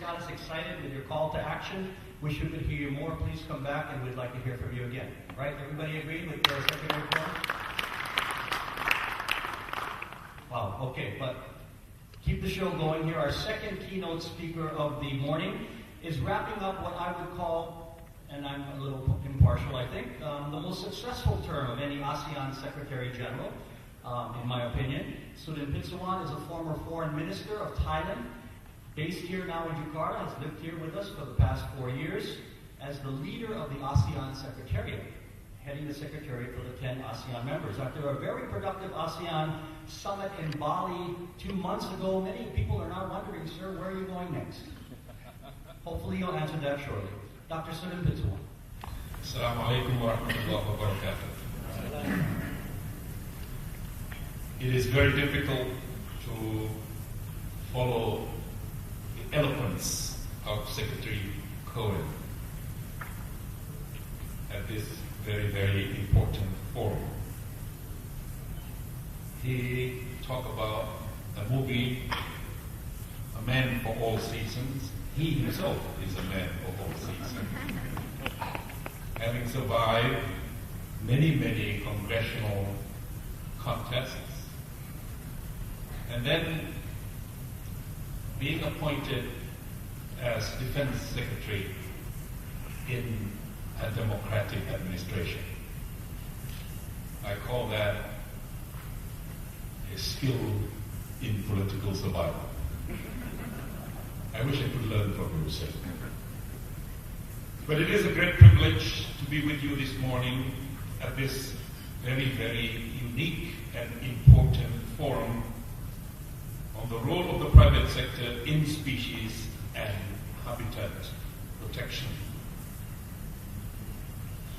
got us excited with your call to action. Wish we could hear you more. Please come back, and we'd like to hear from you again. Right? Everybody agree with the Secretary Forum? Wow, okay, but keep the show going here. Our second keynote speaker of the morning is wrapping up what I would call, and I'm a little impartial, I think, the most successful term of any ASEAN Secretary General, in my opinion. Surin Pitsuwan is a former foreign minister of Thailand, based here now in Jakarta, has lived here with us for the past 4 years as the leader of the ASEAN Secretariat, heading the Secretariat for the 10 ASEAN members. After a very productive ASEAN summit in Bali 2 months ago, many people are now wondering, sir, where are you going next? Hopefully you'll answer that shortly. Dr. Surin Pitsuwan. Assalamu alaikum wa rahmatullahi wa barakatuh. It is very difficult to follow the eloquence of Secretary Cohen at this very, very important forum. He talked about a movie, A Man for All Seasons. He himself is a man for all seasons. Having survived many, many congressional contests, and then being appointed as Defense Secretary in a democratic administration. I call that a skill in political survival. I wish I could learn from you, sir. But it is a great privilege to be with you this morning at this very, very unique and important forum on the role of the private sector in species and habitat protection.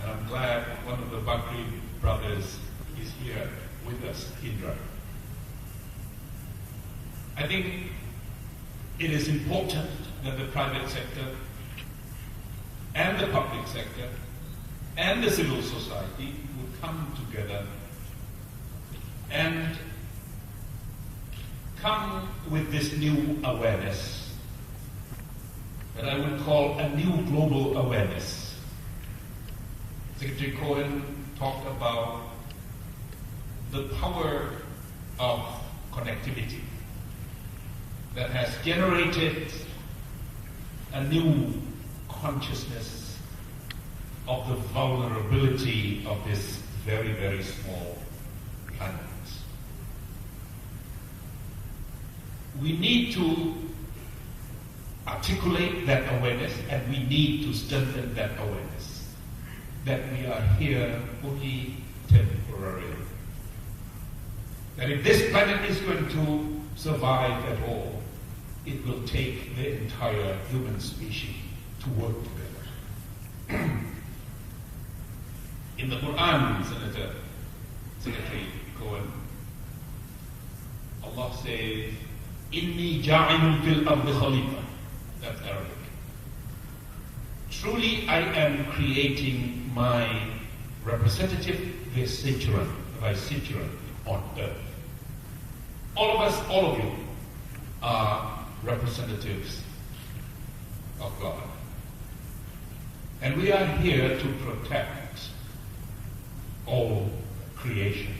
And I'm glad one of the Bakri brothers is here with us, Indra. I think it is important that the private sector and the public sector and the civil society would come together and come with this new awareness that I would call a new global awareness. Secretary Cohen talked about the power of connectivity that has generated a new consciousness of the vulnerability of this very, very small planet. We need to articulate that awareness, and we need to strengthen that awareness that we are here only temporarily. That if this planet is going to survive at all, it will take the entire human species to work together. In the Quran, Secretary Cohen, Allah says, Inni ja'ilun fil ardi khalifa. That's Arabic. Truly I am creating my representative vicegerent on earth. All of us, all of you, are representatives of God. And we are here to protect all creation.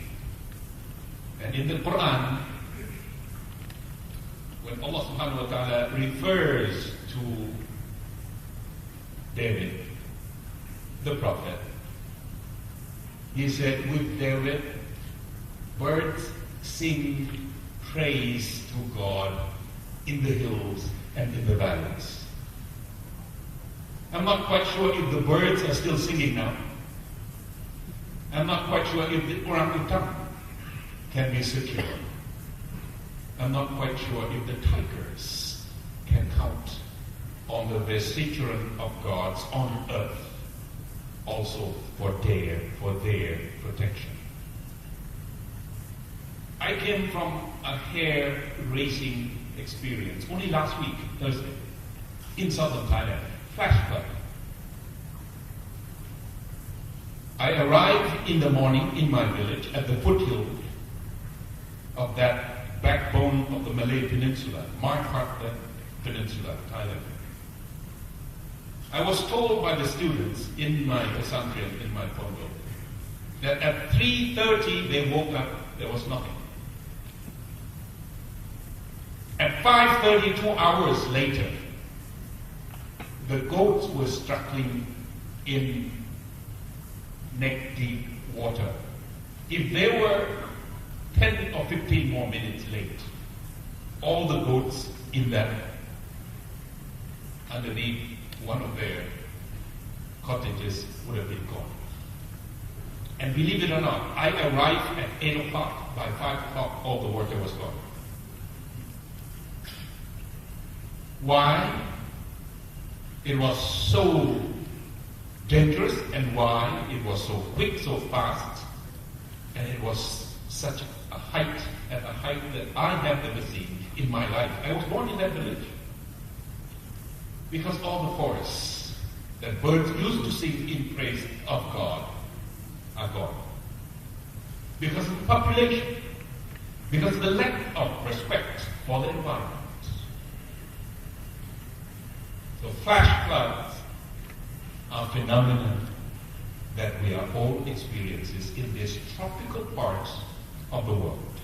And in the Quran, when Allah subhanahu wa ta'ala refers to David, the prophet, he said, with David, birds sing praise to God in the hills and in the valleys. I'm not quite sure if the birds are still singing now. I'm not quite sure if the orangutan can be secure. I'm not quite sure if the tigers can count on the vicegerent of gods on earth also for their protection. I came from a hair-raising experience only last week, Thursday, in southern Thailand. Flash flood. I arrived in the morning in my village at the foothill of that backbone of the Malay Peninsula, Mark Hartland, Peninsula, Thailand. I was told by the students in my Pesantren, in my condo, that at 3:30 they woke up, there was nothing. At 5:30, 2 hours later, the goats were struggling in neck-deep water. If they were 10 or 15 more minutes late, all the goats in that, underneath one of their cottages, would have been gone. And believe it or not, I arrived at 8 o'clock. By 5 o'clock, all the water was gone. Why it was so dangerous and why it was so quick, so fast, and it was such a height, at a height that I have never seen in my life. I was born in that village. Because all the forests that birds used to sing in praise of God are gone. Because of the population, because of the lack of respect for the environment. So flash floods are phenomena that we are all experiencing in these tropical parts of the world.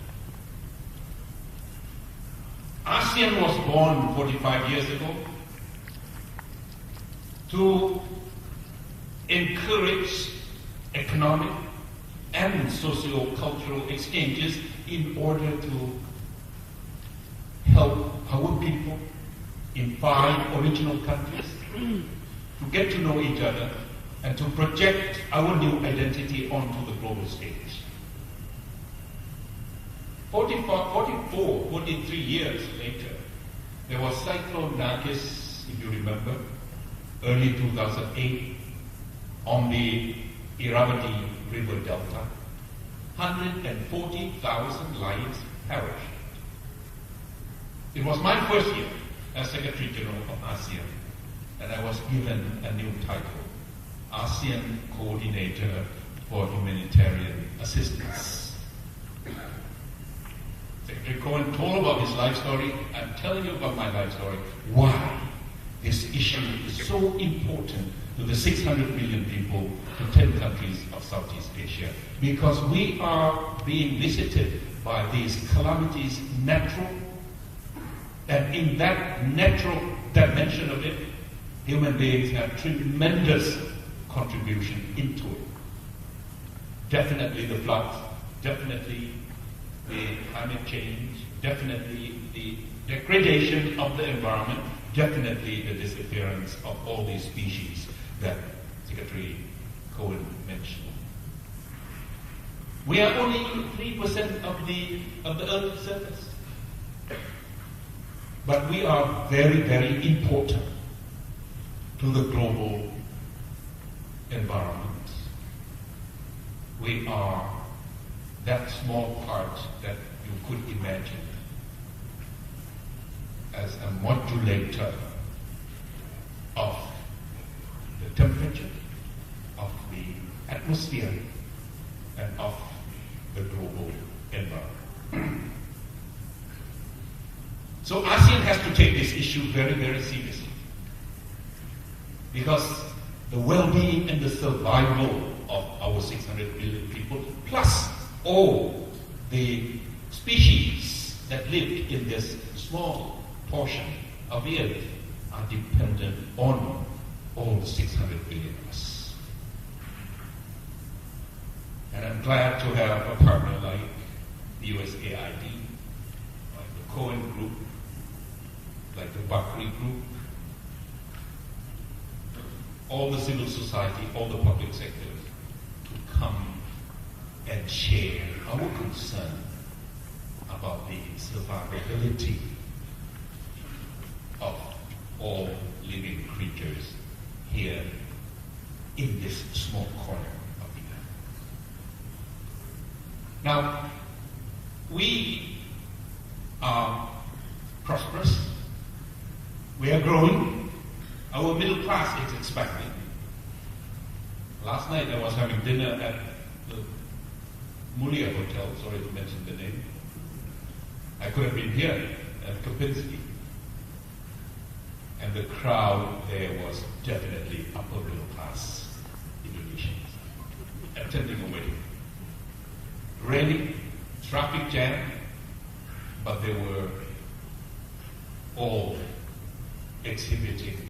ASEAN was born 45 years ago to encourage economic and socio-cultural exchanges in order to help our people in 5 original countries to get to know each other and to project our new identity onto the global stage. 43 years later, there was Cyclone Nargis, if you remember, early 2008, on the Irrawaddy River Delta. 140,000 lives perished. It was my first year as Secretary General of ASEAN, and I was given a new title, ASEAN Coordinator for Humanitarian Assistance. Secretary Cohen told about his life story. I'm telling you about my life story. Why this issue is so important to the 600 million people to 10 countries of Southeast Asia. Because we are being visited by these calamities, natural, and in that natural dimension of it, human beings have tremendous contribution into it. Definitely the floods, definitely the climate change, definitely the degradation of the environment, definitely the disappearance of all these species that Secretary Cohen mentioned. We are only 3% of the Earth's surface. But we are very, very important to the global environment. We are that small part that you could imagine as a modulator of the temperature, of the atmosphere, and of the global environment. So ASEAN has to take this issue very, very seriously. Because the well-being and the survival of our 600 million people, plus all the species that live in this small portion of the earth, are dependent on all the 600 billion of us. And I'm glad to have a partner like the USAID, like the Cohen Group, like the Bakri Group, all the civil society, all the public sectors, to come and share our concern about the survivability of all living creatures here in this small corner of the earth. Now, we are prosperous, we are growing, our middle class is expanding. Last night I was having dinner at the Mulia Hotel, sorry to mention the name. I could have been here at Kempinski. and the crowd there was definitely upper middle class Indonesians attending a wedding. Raining, traffic jam, but they were all exhibiting